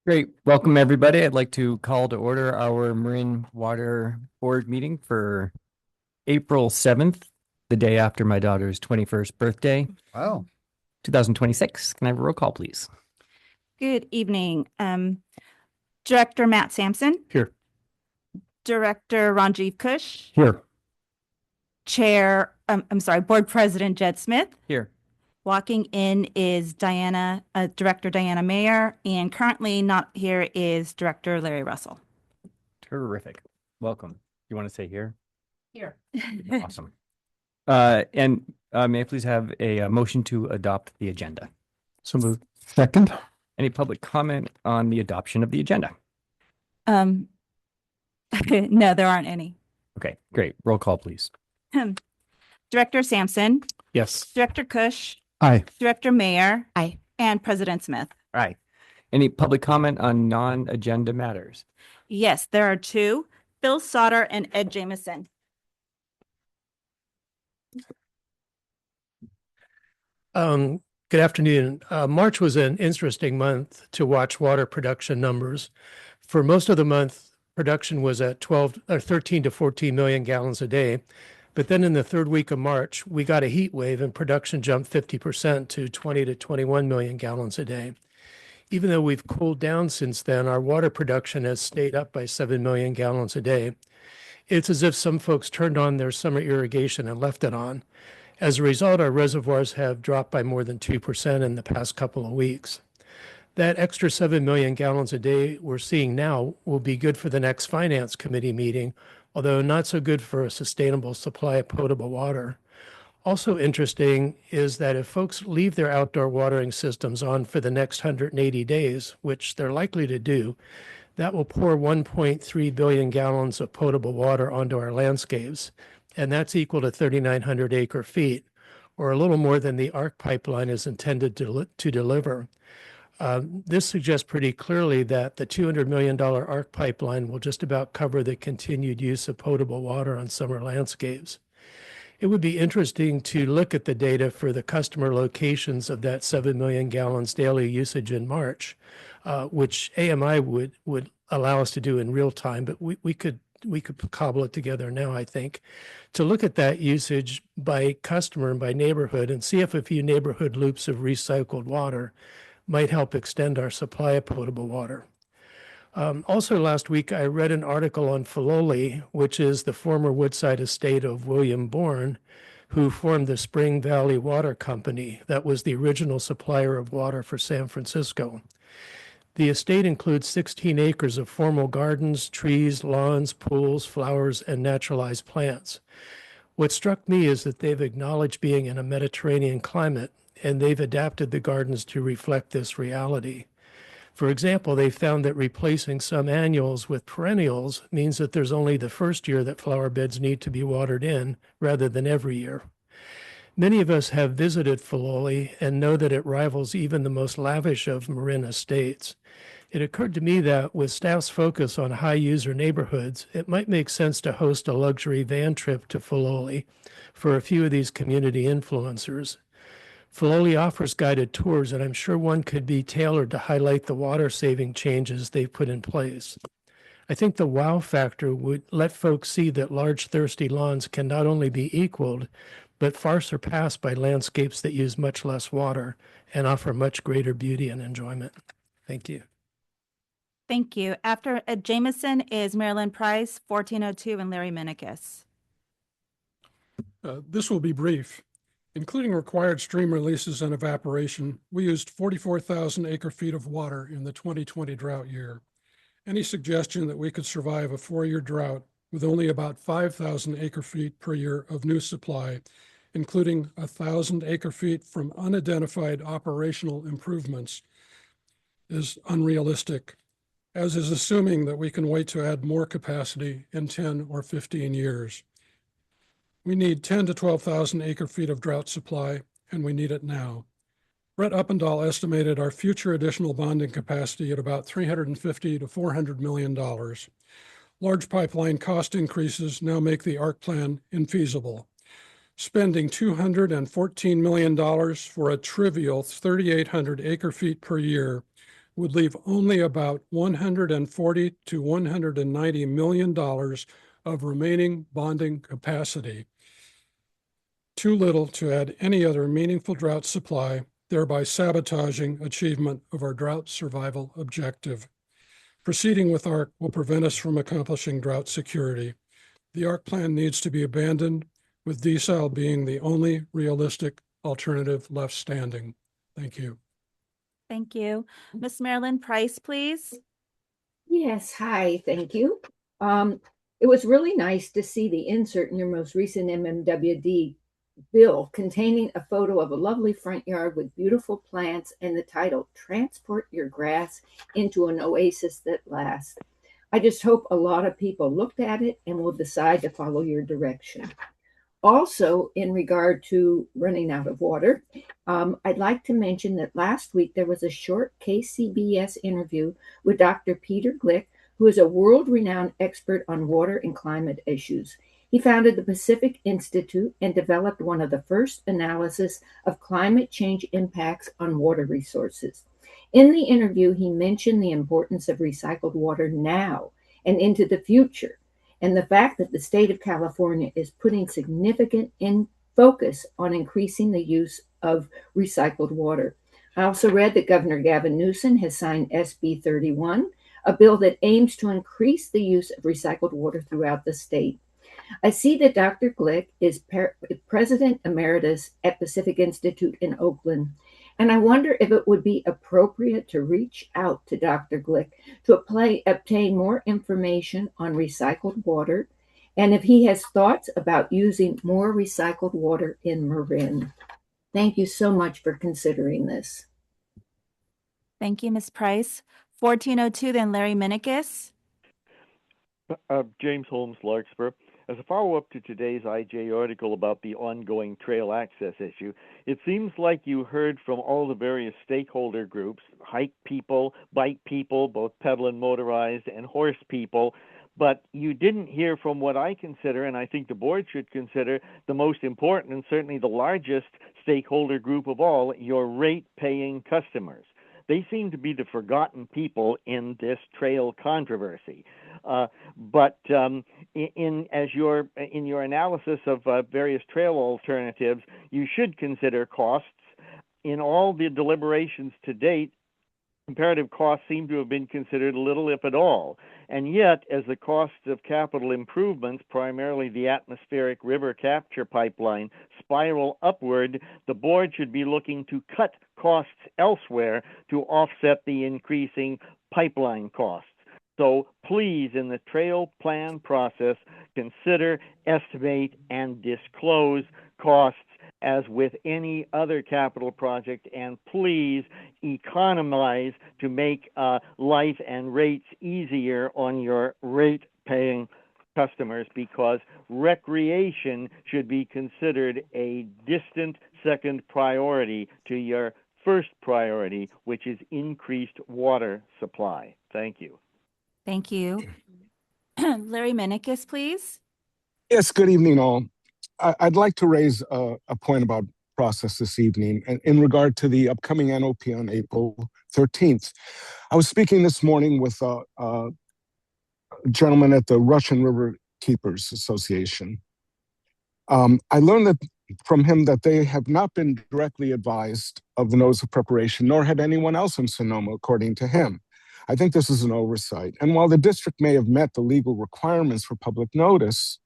Great. Welcome, everybody. I'd like to call to order our Marin Water Board meeting for April 7th, the day after my daughter's 21st birthday, Wow. 2026. Can I have a roll call, please? Good evening. Director Matt Sampson, Here. Director Ranjiv Kush, Here. Board President Jed Smith. Here. Walking in is Director Diana Mayer, and currently not here is Director Larry Russell. Terrific. Welcome. You want to say here? Here. Awesome. May I please have a motion to adopt the agenda? So moved. Second. Any public comment on the adoption of the agenda? No, there aren't any. Okay, great. Roll call, please. Director Sampson, Yes. Director Kush, Aye. Director Mayer, Aye. and President Smith. All right. Any public comment on non-agenda matters? Yes, there are two, Phil Sauter and Ed Jamison. Good afternoon. March was an interesting month to watch water production numbers. For most of the month, production was at 13 to 14 million gallons a day. But then in the third week of March, we got a heat wave and production jumped 50% to 20 to 21 million gallons a day. Even though we've cooled down since then, our water production has stayed up by 7 million gallons a day. It's as if some folks turned on their summer irrigation and left it on. As a result, our reservoirs have dropped by more than 2% in the past couple of weeks. That extra 7 million gallons a day we're seeing now will be good for the next Finance Committee meeting, although not so good for a sustainable supply of potable water. Also interesting is that if folks leave their outdoor watering systems on for the next 180 days, which they're likely to do, that will pour 1.3 billion gallons of potable water onto our landscapes, and that's equal to 3,900 acre feet, or a little more than the ARC pipeline is intended to deliver. This suggests pretty clearly that the $200 million ARC pipeline will just about cover the continued use of potable water on summer landscapes. It would be interesting to look at the data for the customer locations of that 7 million gallons daily usage in March, which AMI would allow us to do in real time, but we could cobble it together now, I think, to look at that usage by customer and by neighborhood and see if a few neighborhood loops of recycled water might help extend our supply of potable water. Also last week, I read an article on Filoli, which is the former Woodside estate of William Bourne, who formed the Spring Valley Water Company that was the original supplier of water for San Francisco. The estate includes 16 acres of formal gardens, trees, lawns, pools, flowers, and naturalized plants. What struck me is that they've acknowledged being in a Mediterranean climate, and they've adapted the gardens to reflect this reality. For example, they found that replacing some annuals with perennials means that there's only the first year that flower beds need to be watered in rather than every year. Many of us have visited Filoli and know that it rivals even the most lavish of Marin estates. It occurred to me that with staff's focus on high user neighborhoods, it might make sense to host a luxury van trip to Filoli for a few of these community influencers. Filoli offers guided tours, and I'm sure one could be tailored to highlight the water-saving changes they've put in place. I think the wow factor would let folks see that large, thirsty lawns can not only be equaled, but far surpassed by landscapes that use much less water and offer much greater beauty and enjoyment. Thank you. Thank you. After Ed Jamison is Marilyn Price, 1402, and Larry Minikis. This will be brief. Including required stream releases and evaporation, we used 44,000 acre feet of water in the 2020 drought year. Any suggestion that we could survive a 4-year drought with only about 5,000 acre feet per year of new supply, including 1,000 acre feet from unidentified operational improvements, is unrealistic, as is assuming that we can wait to add more capacity in 10 or 15 years. We need 10 to 12,000 acre feet of drought supply, and we need it now. Brett Uppendahl estimated our future additional bonding capacity at about $350 to $400 million. Large pipeline cost increases now make the ARC plan infeasible. Spending $214 million for a trivial 3,800 acre feet per year would leave only about $140 to $190 million of remaining bonding capacity. Too little to add any other meaningful drought supply, thereby sabotaging achievement of our drought survival objective. Proceeding with ARC will prevent us from accomplishing drought security. The ARC plan needs to be abandoned, with desal being the only realistic alternative left standing. Thank you. Thank you. Miss Marilyn Price, please. Yes, hi, thank you. It was really nice to see the insert in your most recent MMWD bill containing a photo of a lovely front yard with beautiful plants and the title, Transport Your Grass into an Oasis That Lasts. I just hope a lot of people looked at it and will decide to follow your direction. Also, in regard to running out of water, I'd like to mention that last week there was a short KCBS interview with Dr. Peter Glick, who is a world-renowned expert on water and climate issues. He founded the Pacific Institute and developed one of the first analysis of climate change impacts on water resources. In the interview, he mentioned the importance of recycled water now and into the future, and the fact that the state of California is putting significant focus on increasing the use of recycled water. I also read that Governor Gavin Newsom has signed SB 31, a bill that aims to increase the use of recycled water throughout the state. I see that Dr. Glick is President Emeritus at Pacific Institute in Oakland, and I wonder if it would be appropriate to reach out to Dr. Glick to obtain more information on recycled water, and if he has thoughts about using more recycled water in Marin. Thank you so much for considering this. Thank you, Ms. Price. 1402, then Larry Minikis. James Holmes, Larkspur. As a follow-up to today's IJ article about the ongoing trail access issue, it seems like you heard from all the various stakeholder groups, hike people, bike people, both pedal and motorized, and horse people, but you didn't hear from what I consider, and I think the board should consider, the most important and certainly the largest stakeholder group of all, your rate-paying customers. They seem to be the forgotten people in this trail controversy. But in your analysis of various trail alternatives, you should consider costs. In all the deliberations to date, comparative costs seem to have been considered little, if at all. And yet, as the costs of capital improvements, primarily the atmospheric river capture pipeline, spiral upward, the board should be looking to cut costs elsewhere to offset the increasing pipeline costs. So please, in the trail plan process, consider, estimate, and disclose costs as with any other capital project, and please economize to make life and rates easier on your rate-paying customers, because recreation should be considered a distant second priority to your first priority, which is increased water supply. Thank you. Thank you. Larry Minikis, please. Yes, good evening, all. I'd like to raise a point about process this evening in regard to the upcoming NOP on April 13th. I was speaking this morning with a gentleman at the Russian River Keepers Association. I learned from him that they have not been directly advised of the notice of preparation, nor had anyone else in Sonoma, according to him. I think this is an oversight. And while the district may have met the legal requirements for public notice,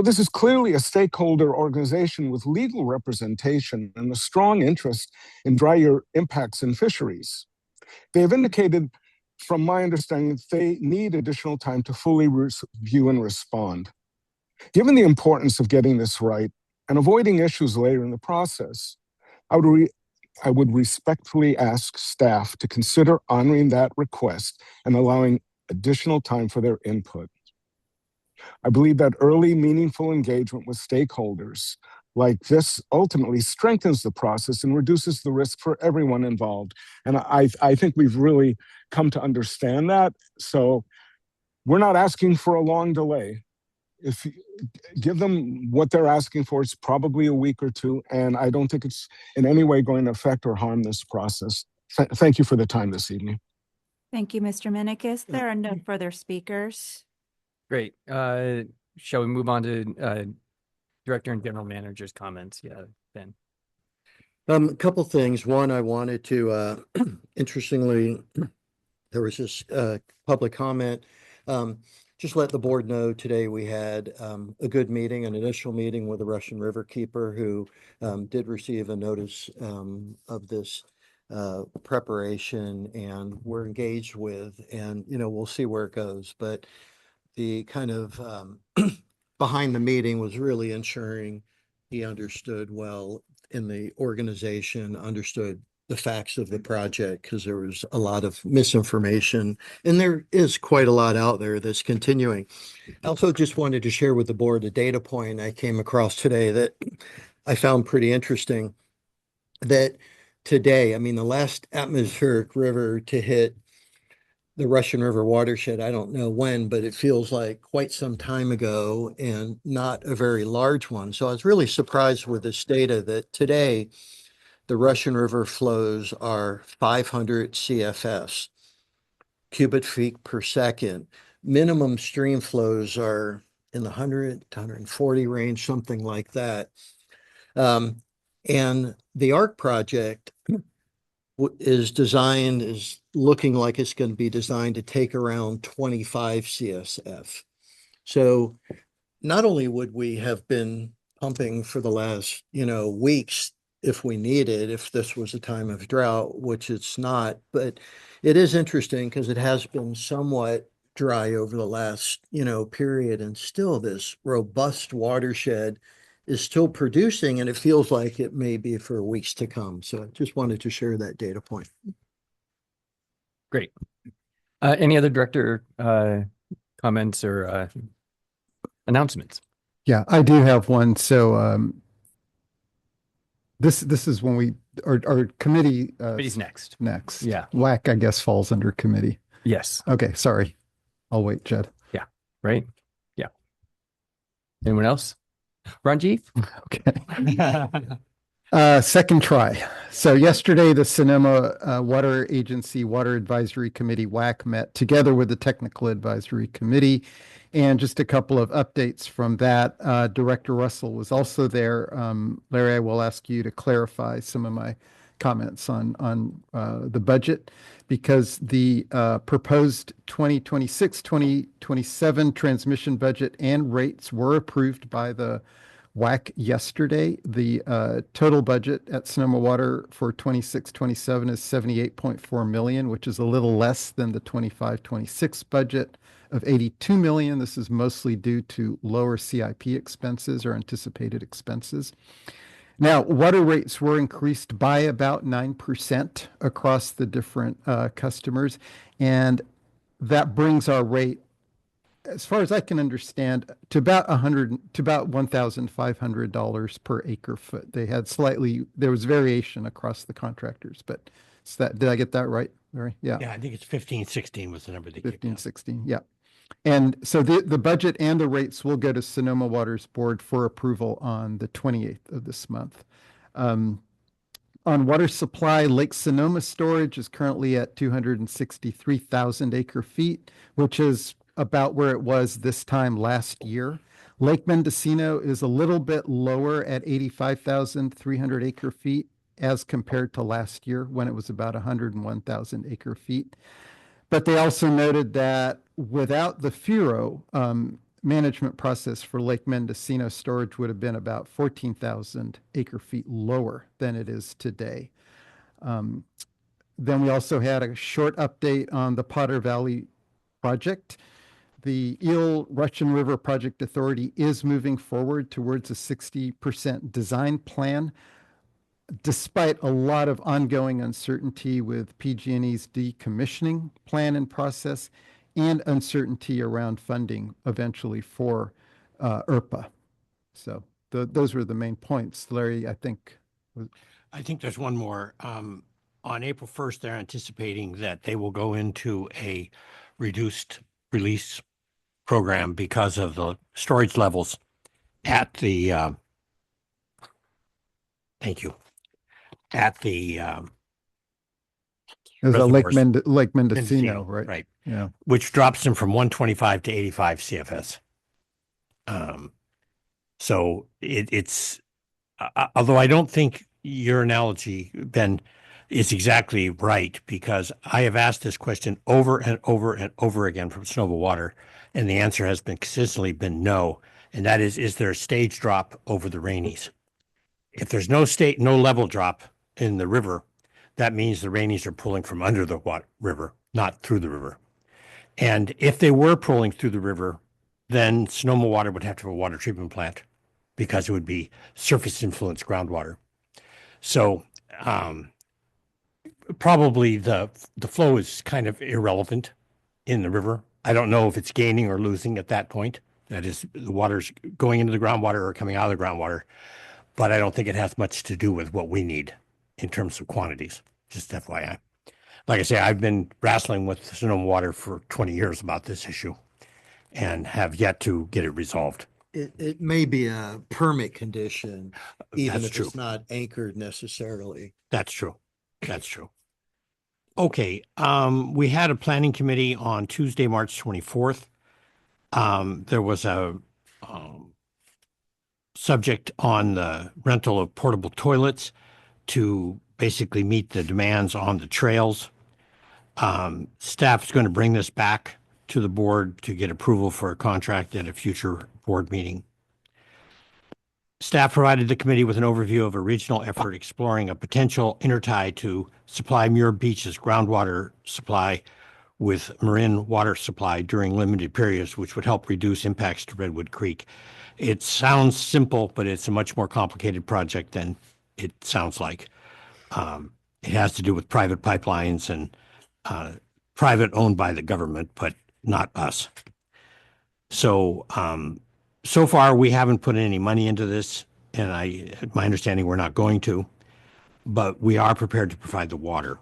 this is clearly a stakeholder organization with legal representation and a strong interest in dry year impacts in fisheries. They have indicated, from my understanding, that they need additional time to fully review and respond. Given the importance of getting this right and avoiding issues later in the process, I would respectfully ask staff to consider honoring that request and allowing additional time for their input. I believe that early, meaningful engagement with stakeholders like this ultimately strengthens the process and reduces the risk for everyone involved. And I think we've really come to understand that. So we're not asking for a long delay. If you give them what they're asking for, it's probably a week or two, and I don't think it's in any way going to affect or harm this process. Thank you for the time this evening. Thank you, Mr. Minikis. There are no further speakers. Great. Shall we move on to Director and General Manager's comments? Yeah, Ben. A couple things. One, I wanted to, interestingly, there was this public comment. Just let the board know today we had a good meeting, an initial meeting with the Russian River Keeper, who did receive a notice of this preparation, and we're engaged with, and we'll see where it goes. But the kind of behind the meeting was really ensuring he understood well in the organization, understood the facts of the project, because there was a lot of misinformation, and there is quite a lot out there that's continuing. I also just wanted to share with the board a data point I came across today that I found pretty interesting, that today, I mean, the last atmospheric river to hit the Russian River watershed, I don't know when, but it feels like quite some time ago, and not a very large one. So I was really surprised with this data that today the Russian River flows are 500 CFS, cubic feet per second. Minimum stream flows are in the 100 to 140 range, something like that. And the ARC project is looking like it's going to be designed to take around 25 CSF. So not only would we have been pumping for the last, weeks if we needed, if this was a time of drought, which it's not, but it is interesting because it has been somewhat dry over the last, period, and still this robust watershed is still producing, and it feels like it may be for weeks to come. So I just wanted to share that data point. Great. Any other director comments or announcements? Yeah, I do have one. So this is when our committee Committee's next. next. Yeah. WAC, I guess, falls under committee. Yes. Okay, sorry. I'll wait, Jed. Right. Yeah. Anyone else? Ranjiv? Okay. Second try. So yesterday, the Sonoma Water Agency Water Advisory Committee, WAC, met together with the Technical Advisory Committee. And just a couple of updates from that. Director Russell was also there. Larry, I will ask you to clarify some of my comments on the budget, because the proposed 2026-2027 transmission budget and rates were approved by the WAC yesterday. The total budget at Sonoma Water for 26-27 is $78.4 million, which is a little less than the 25-26 budget of $82 million. This is mostly due to lower CIP expenses or anticipated expenses. Now, water rates were increased by about 9% across the different customers, and that brings our rate, as far as I can understand, to about $1,500 per acre foot. There was variation across the contractors, but did I get that right, Larry? Yeah. Yeah, I think it's 15, 16 was the number they gave 15, out. 16, yeah. And so the budget and the rates will go to Sonoma Water's board for approval on the 28th of this month. On water supply, Lake Sonoma storage is currently at 263,000 acre feet, which is about where it was this time last year. Lake Mendocino is a little bit lower at 85,300 acre feet as compared to last year, when it was about 101,000 acre feet. But they also noted that without the FURO management process for Lake Mendocino, storage would have been about 14,000 acre feet lower than it is today. Then we also had a short update on the Potter Valley project. The Eel Russian River Project Authority is moving forward towards a 60% design plan, despite a lot of ongoing uncertainty with PG&E's decommissioning plan and process, and uncertainty around funding eventually for ERPA. So those were the main points. Larry, I think there's one more. On April 1st, they're anticipating that they will go into a reduced release program because of the storage levels at the at the There's a Lake reservoirs. Mendocino, right? Right. Yeah. Which drops them from 125 to 85 CFS. So it's although I don't think your analogy, Ben, is exactly right, because I have asked this question over and over and over again from Sonoma Water, and the answer has been consistently been no. And that is there a stage drop over the Rainies? If there's no level drop in the river, that means the Rainies are pulling from under the river, not through the river. And if they were pulling through the river, then Sonoma Water would have to have a water treatment plant because it would be surface influence groundwater. So probably the flow is kind of irrelevant in the river. I don't know if it's gaining or losing at that point. That is, the water's going into the groundwater or coming out of the groundwater. But I don't think it has much to do with what we need in terms of quantities. Just FYI. Like I say, I've been wrestling with Sonoma Water for 20 years about this issue and have yet to get it resolved. It may be a permit condition, even That's if true. it's not anchored necessarily. That's true. That's true. Okay. We had a planning committee on Tuesday, March 24th. There was a subject on the rental of portable toilets to basically meet the demands on the trails. Staff is going to bring this back to the board to get approval for a contract at a future board meeting. Staff provided the committee with an overview of a regional effort exploring a potential intertie to supply Muir Beach's groundwater supply with Marin water supply during limited periods, which would help reduce impacts to Redwood Creek. It sounds simple, but it's a much more complicated project than it sounds like. It has to do with private pipelines and private owned by the government, but not us. So, so far we haven't put any money into this, and my understanding, we're not going to, but we are prepared to provide the water.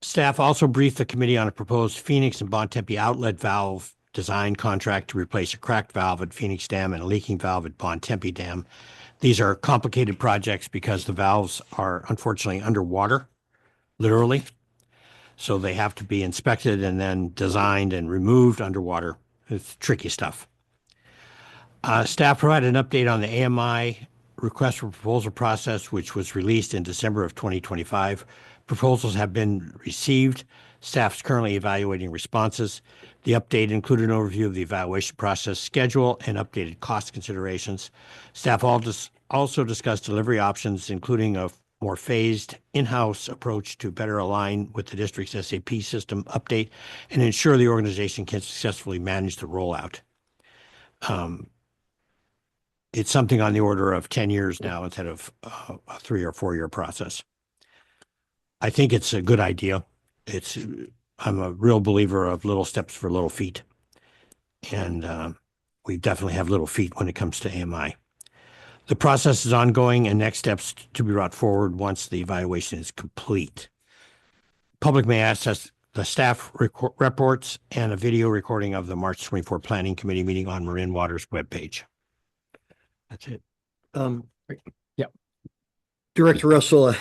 Staff also briefed the committee on a proposed Phoenix and Bontempi outlet valve design contract to replace a cracked valve at Phoenix Dam and a leaking valve at Bontempi Dam. These are complicated projects because the valves are unfortunately underwater, literally. So they have to be inspected and then designed and removed underwater. It's tricky stuff. Staff provided an update on the AMI request for proposal process, which was released in December of 2025. Proposals have been received. Staff is currently evaluating responses. The update included an overview of the evaluation process schedule and updated cost considerations. Staff also discussed delivery options, including a more phased in-house approach to better align with the district's SAP system update and ensure the organization can successfully manage the rollout. It's something on the order of 10 years now instead of a 3 or 4 year process. I think it's a good idea. I'm a real believer of little steps for little feet. And we definitely have little feet when it comes to AMI. The process is ongoing and next steps to be brought forward once the evaluation is complete. Public may access the staff reports and a video recording of the March 24 Planning Committee meeting on Marin Water's webpage. That's it. Yeah. Director Russell,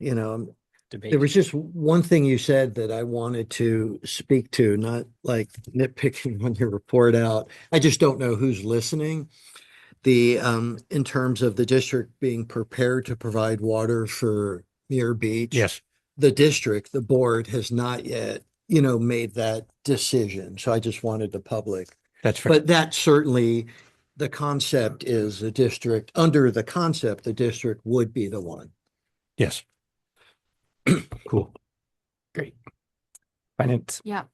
there was just one thing you said that I wanted to speak to, not like nitpicking on your report out. I just don't know who's listening. In terms of the district being prepared to provide water for Muir Beach. Yes. The district, the board has not yet, made that decision. So I just wanted the public. That's fair. But that certainly, the concept is the district, under the concept, the district would be the one. Yes. Cool. Great. Finance. Yeah.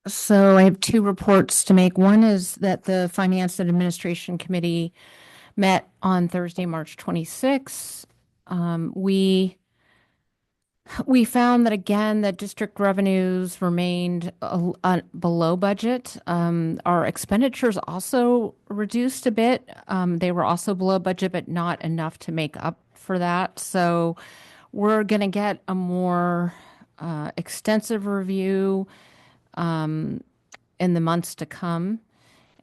So I have two reports to make. One is that the Finance and Administration Committee met on Thursday, March 26th. We found that again, that district revenues remained below budget. Our expenditures also reduced a bit. They were also below budget, but not enough to make up for that. So we're going to get a more extensive review in the months to come.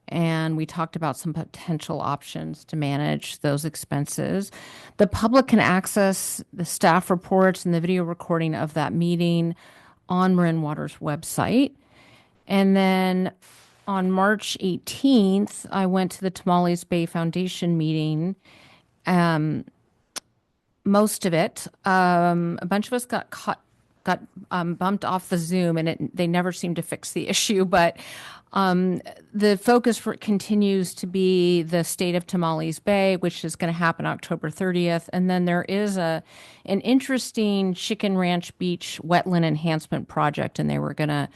and we talked about some potential options to manage those expenses. The public can access the staff reports and the video recording of that meeting on Marin Water's website. And then on March 18th, I went to the Tamales Bay Foundation meeting. Most of it, a bunch of us got bumped off the Zoom, and they never seemed to fix the issue. But the focus continues to be the state of Tamales Bay, which is going to happen October 30th. And then there is an interesting Chicken Ranch Beach wetland enhancement project, and they were going to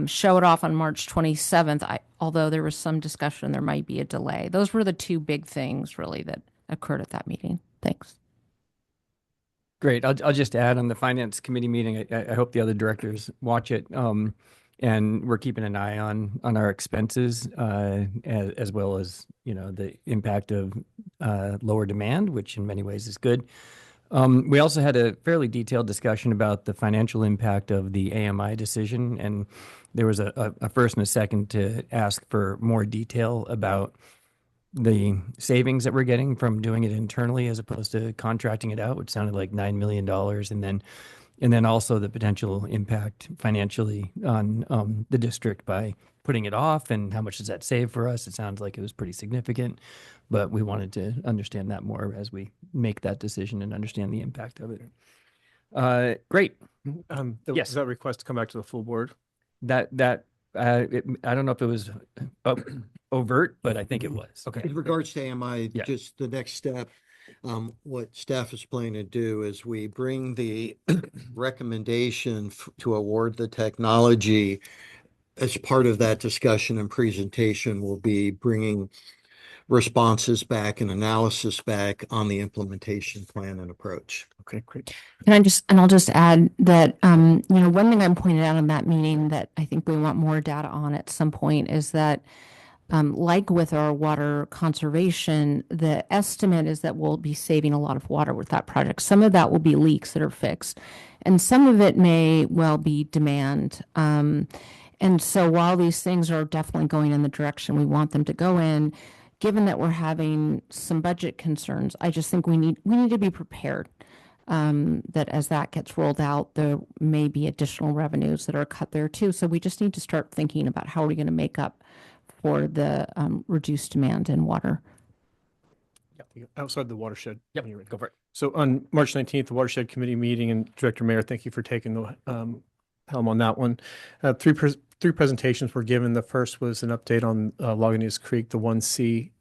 show it off on March 27th. Although there was some discussion there might be a delay. Those were the two big things really that occurred at that meeting. Thanks. Great. I'll just add on the finance committee meeting. I hope the other directors watch it. And we're keeping an eye on our expenses, as well as, the impact of lower demand, which in many ways is good. We also had a fairly detailed discussion about the financial impact of the AMI decision, and there was a first and a second to ask for more detail about the savings that we're getting from doing it internally as opposed to contracting it out, which sounded like $9 million. And then also the potential impact financially on the district by putting it off, and how much does that save for us? It sounds like it was pretty significant, but we wanted to understand that more as we make that decision and understand the impact of it. Great. Yes. Does that request come back to the full board? I don't know if it was overt, but I think it was. Okay. In regards to AMI, Yeah. just the next step, what staff is planning to do is we bring the recommendation to award the technology. As part of that discussion and presentation, we'll be bringing responses back and analysis back on the implementation plan and approach. Okay, great. I'll just add that, one thing I pointed out in that meeting that I think we want more data on at some point is that, like with our water conservation, the estimate is that we'll be saving a lot of water with that project. Some of that will be leaks that are fixed, and some of it may well be demand. And so while these things are definitely going in the direction we want them to go in, given that we're having some budget concerns, I just think we need to be prepared, that as that gets rolled out, there may be additional revenues that are cut there too. So we just need to start thinking about how are we going to make up for the reduced demand in water. Yeah, outside the watershed. Yep, go for it. So on March 19th, the watershed committee meeting, and Director Mayer, thank you for taking the helm on that one. Three presentations were given. The first was an update on Lagunitas Creek, the 1C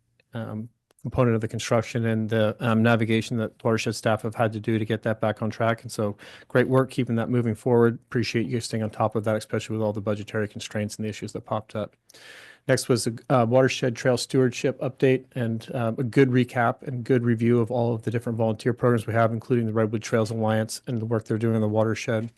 component of the construction, and the navigation that watershed staff have had to do to get that back on track. And so great work keeping that moving forward. Appreciate you staying on top of that, especially with all the budgetary constraints and the issues that popped up. Next was a watershed trail stewardship update and a good recap and good review of all of the different volunteer programs we have, including the Redwood Trails Alliance and the work they're doing in the watershed.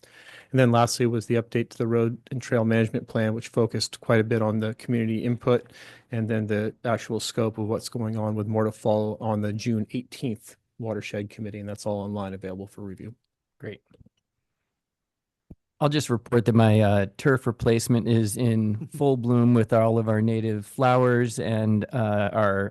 And then lastly was the update to the road and trail management plan, which focused quite a bit on the community input and then the actual scope of what's going on, with more to follow on the June 18th watershed committee. And that's all online, available for review. Great. I'll just report that my turf replacement is in full bloom with all of our native flowers, and our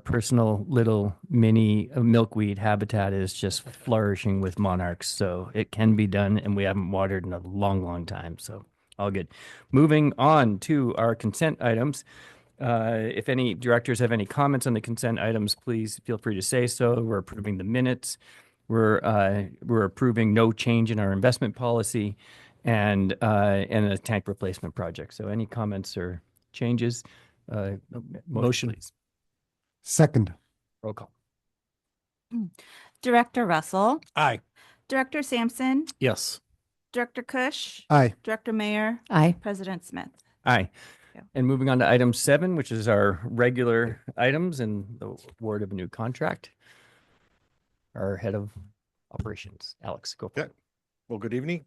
personal little mini milkweed habitat is just flourishing with monarchs. So it can be done, and we haven't watered in a long, long time. So all good. Moving on to our consent items. If any directors have any comments on the consent items, please feel free to say so. We're approving the minutes. We're approving no change in our investment policy, and a tank replacement project. So any comments or changes? Motion, please. Second. Roll call. Director Russell, Aye. Director Sampson, Yes. Director Kush, Aye. Director Mayer, Aye. President Smith. Aye. Yeah. And moving on to item 7, which is our regular items and the award of a new contract. Our head of operations, Alex, go for it. Well, good evening.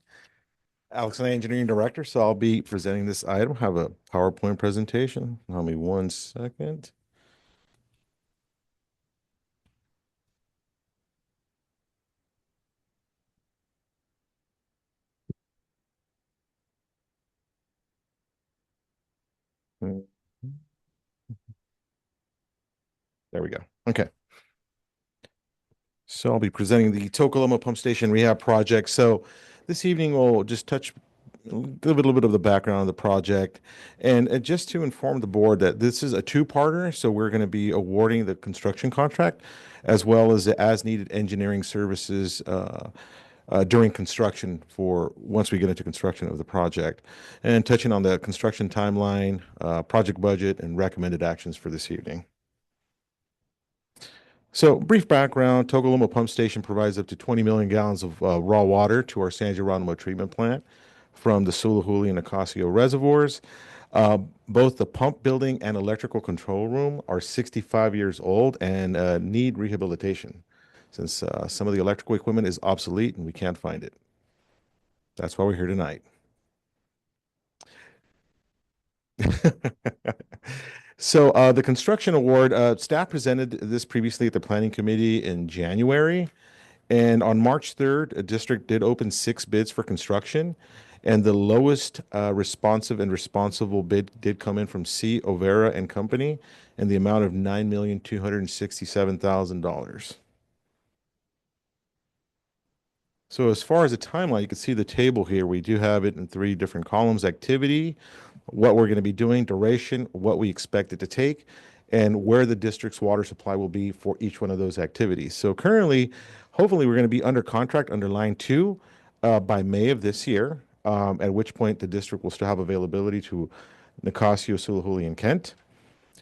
Alex, I'm the engineering director, so I'll be presenting this item. Have a PowerPoint presentation. Allow me 1 second. There we go. Okay. So I'll be presenting the Tokoloma Pump Station Rehab Project. So this evening we'll just touch a little bit of the background of the project, and just to inform the board that this is a two-parter. So we're going to be awarding the construction contract as well as the as-needed engineering services during construction for once we get into construction of the project, and touching on the construction timeline, project budget, and recommended actions for this evening. So, brief background, Togoloma Pump Station provides up to 20 million gallons of raw water to our San Geronimo treatment plant from the Sulahuli and Nicasio reservoirs. Both the pump building and electrical control room are 65 years old and need rehabilitation since some of the electrical equipment is obsolete and we can't find it. That's why we're here tonight. So the construction award, staff presented this previously at the planning committee in January. And on March 3rd, a district did open 6 bids for construction. And the lowest responsive and responsible bid did come in from C. Overa and Company in the amount of $9,267,000. So as far as the timeline, you can see the table here. We do have it in 3 different columns: activity, what we're going to be doing, duration, what we expect it to take, and where the district's water supply will be for each one of those activities. So currently, hopefully we're going to be under contract under line 2 by May of this year, at which point the district will still have availability to Nicasio, Sulahuli, and Kent.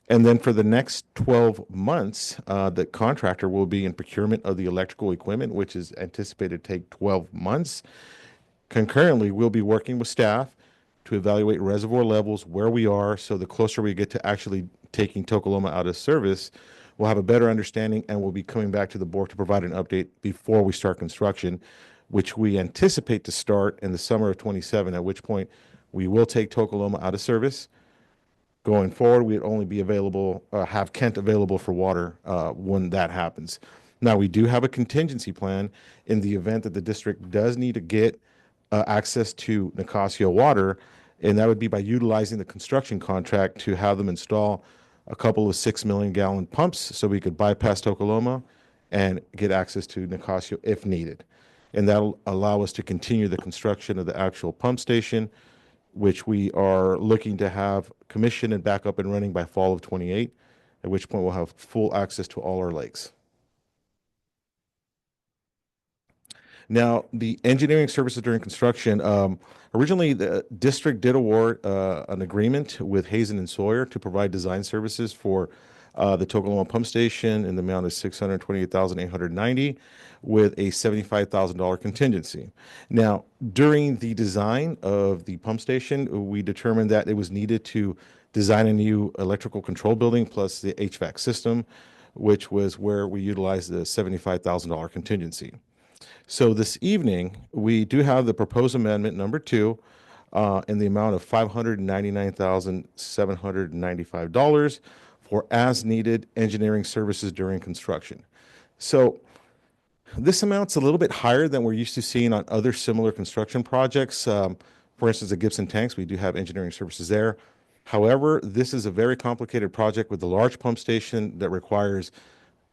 And then for the next 12 months, the contractor will be in procurement of the electrical equipment, which is anticipated to take 12 months. Concurrently, we'll be working with staff to evaluate reservoir levels, where we are, so the closer we get to actually taking Tokoloma out of service, we'll have a better understanding, and we'll be coming back to the board to provide an update before we start construction, which we anticipate to start in the summer of 27, at which point we will take Tokoloma out of service. Going forward, we'd only be available, have Kent available for water when that happens. Now, we do have a contingency plan in the event that the district does need to get access to Nicasio water, and that would be by utilizing the construction contract to have them install a couple of 6 million gallon pumps so we could bypass Tokoloma and get access to Nicasio if needed. And that'll allow us to continue the construction of the actual pump station, which we are looking to have commissioned and back up and running by fall of 28, at which point we'll have full access to all our lakes. Now, the engineering services during construction, originally the district did award an agreement with Hazen and Sawyer to provide design services for the Tokoloma pump station in the amount of $628,890 with a $75,000 contingency. Now, during the design of the pump station, we determined that it was needed to design a new electrical control building plus the HVAC system, which was where we utilized the $75,000 contingency. So this evening, we do have the proposed amendment number 2 in the amount of $599,795 for as-needed engineering services during construction. So this amount's a little bit higher than we're used to seeing on other similar construction projects. For instance, at Gibson Tanks, we do have engineering services there. However, this is a very complicated project with a large pump station that requires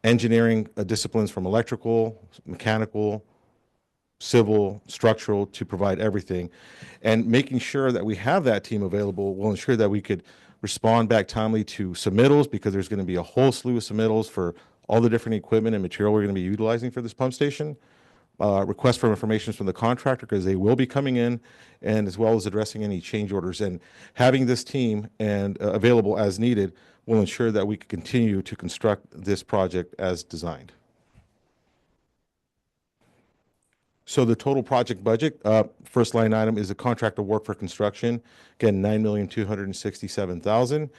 engineering disciplines from electrical, mechanical, civil, structural to provide everything. And making sure that we have that team available will ensure that we could respond back timely to submittals, because there's going to be a whole slew of submittals for all the different equipment and material we're going to be utilizing for this pump station. Requests for information from the contractor, because they will be coming in, and as well as addressing any change orders. And having this team and available as needed will ensure that we can continue to construct this project as designed. So the total project budget, first line item is a contract award for construction. Again, $9,267,000.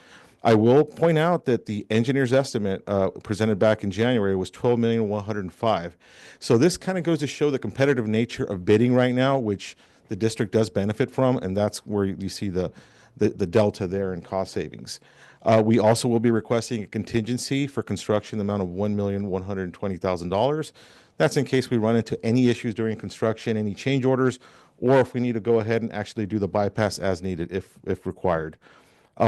I will point out that the engineer's estimate presented back in January was $12,105,000. So this kind of goes to show the competitive nature of bidding right now, which the district does benefit from, and that's where you see the delta there in cost savings. We also will be requesting a contingency for construction, the amount of $1,120,000. That's in case we run into any issues during construction, any change orders, or if we need to go ahead and actually do the bypass as needed if required.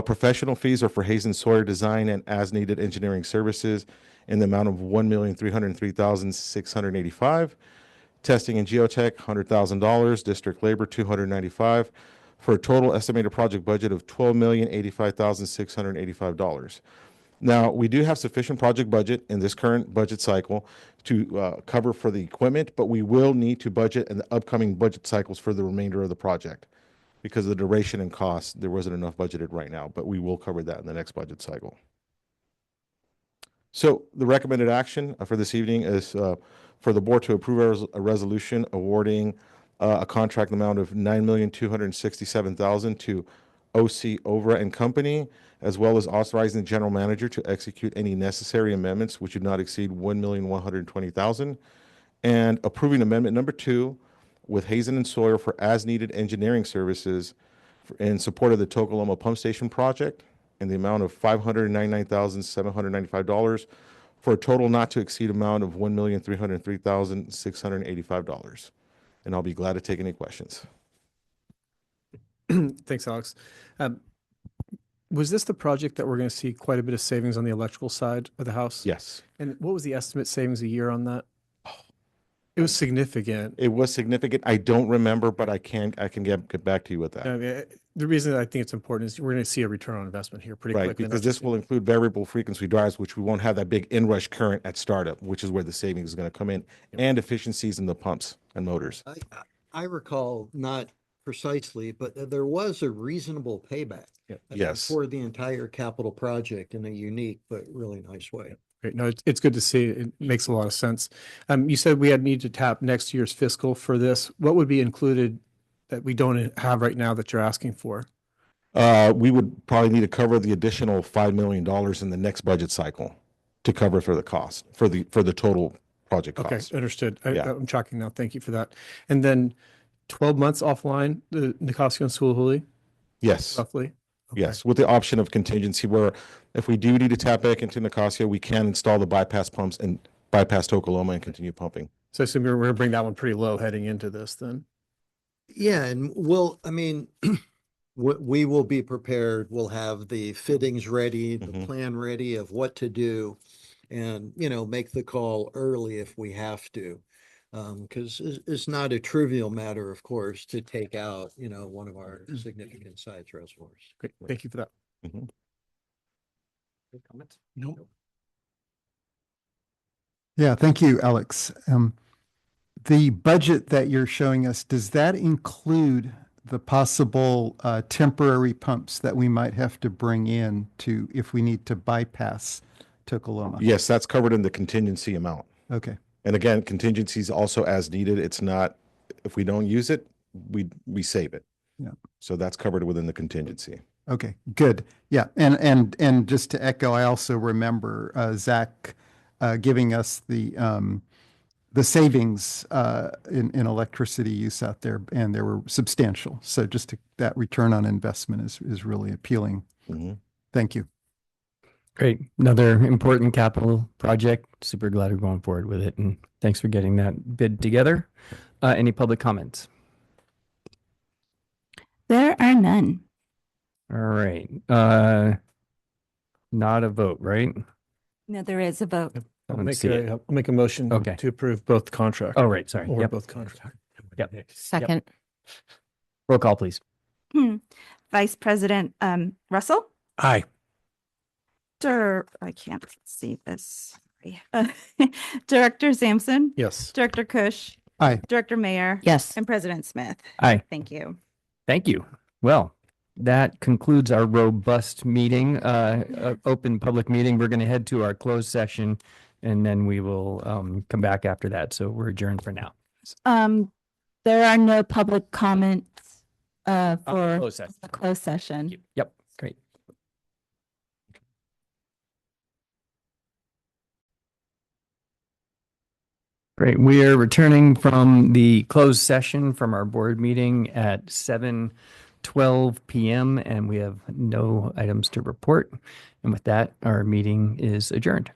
Professional fees are for Hazen Sawyer Design and as-needed engineering services in the amount of $1,303,685. Testing and geotech, $100,000. District labor, $295, for a total estimated project budget of $12,085,685. Now, we do have sufficient project budget in this current budget cycle to cover for the equipment, but we will need to budget in the upcoming budget cycles for the remainder of the project. Because of the duration and cost, there wasn't enough budgeted right now, but we will cover that in the next budget cycle. So the recommended action for this evening is for the board to approve a resolution awarding a contract amount of $9,267,000 to OC Ovra and Company, as well as authorizing the general manager to execute any necessary amendments which would not exceed $1,120,000, and approving amendment number 2 with Hazen and Sawyer for as-needed engineering services in support of the Tokoloma Pump Station project in the amount of $599,795 for a total not to exceed amount of $1,303,685. And I'll be glad to take any questions. Thanks, Alex. Was this the project that we're going to see quite a bit of savings on the electrical side of the house? Yes. And what was the estimate savings a year on that? It was significant. It was significant. I don't remember, but I can get back to you with that. I mean, the reason I think it's important is we're going to see a return on investment here pretty quickly. Because this will include variable frequency drives, which we won't have that big inrush current at startup, which is where the savings is going to come in, and efficiencies in the pumps and motors. I recall, not precisely, but there was a reasonable payback. Yes. For the entire capital project in a unique but really nice way. Great. No, it's good to see. It makes a lot of sense. You said we had need to tap next year's fiscal for this. What would be included that we don't have right now that you're asking for? We would probably need to cover the additional $5 million in the next budget cycle to cover for the cost, for the total project cost. Okay, understood. Yeah. I'm tracking now. Thank you for that. And then 12 months offline, the Nicasio and Sewell-Hooley, Yes. roughly? Okay. Yes, with the option of contingency where if we do need to tap back into Nicasio, we can install the bypass pumps and bypass Tokoloma and continue pumping. So I assume we're going to bring that one pretty low heading into this then. Yeah, and we will be prepared. We'll have the fittings ready, the plan ready of what to do, and, make the call early if we have to. Because it's not a trivial matter, of course, to take out, one of our significant size reservoirs. Great. Thank you for that. Mhm. Any comments? Nope. Yeah, thank you, Alex. The budget that you're showing us, does that include the possible temporary pumps that we might have to bring in to if we need to bypass Tokoloma? Yes, that's covered in the contingency amount. Okay. And again, contingencies also as needed. It's not, if we don't use it, we save it. Yeah. So that's covered within the contingency. Okay, good. Yeah, and just to echo, I also remember Zach giving us the savings in electricity use out there, and they were substantial. So just that return on investment is really appealing. Thank you. Great. Another important capital project. Super glad we're going forward with it. And thanks for getting that bid together. Any public comments? There are none. All right. Not a vote, right? No, there is a vote. I'll don't make see it. I'll make a motion Okay. to approve both contracts. Oh, right. Sorry. Or Yep. both contracts. Yep. Second. Roll call, please. Vice President Russell? Aye. I can't see this. Sorry. Director Sampson? Yes. Director Kush? Aye. Director Mayer? Yes. And President Smith? Aye. Thank you. Thank you. Well, that concludes our robust meeting, open public meeting. We're going to head to our closed session, and then we will come back after that. So we're adjourned for now. There are no public comments for Closed session. the closed session. Yep. Great. Great. We are returning from the closed session from our board meeting at 7:12 p.m. and we have no items to report. And with that, our meeting is adjourned.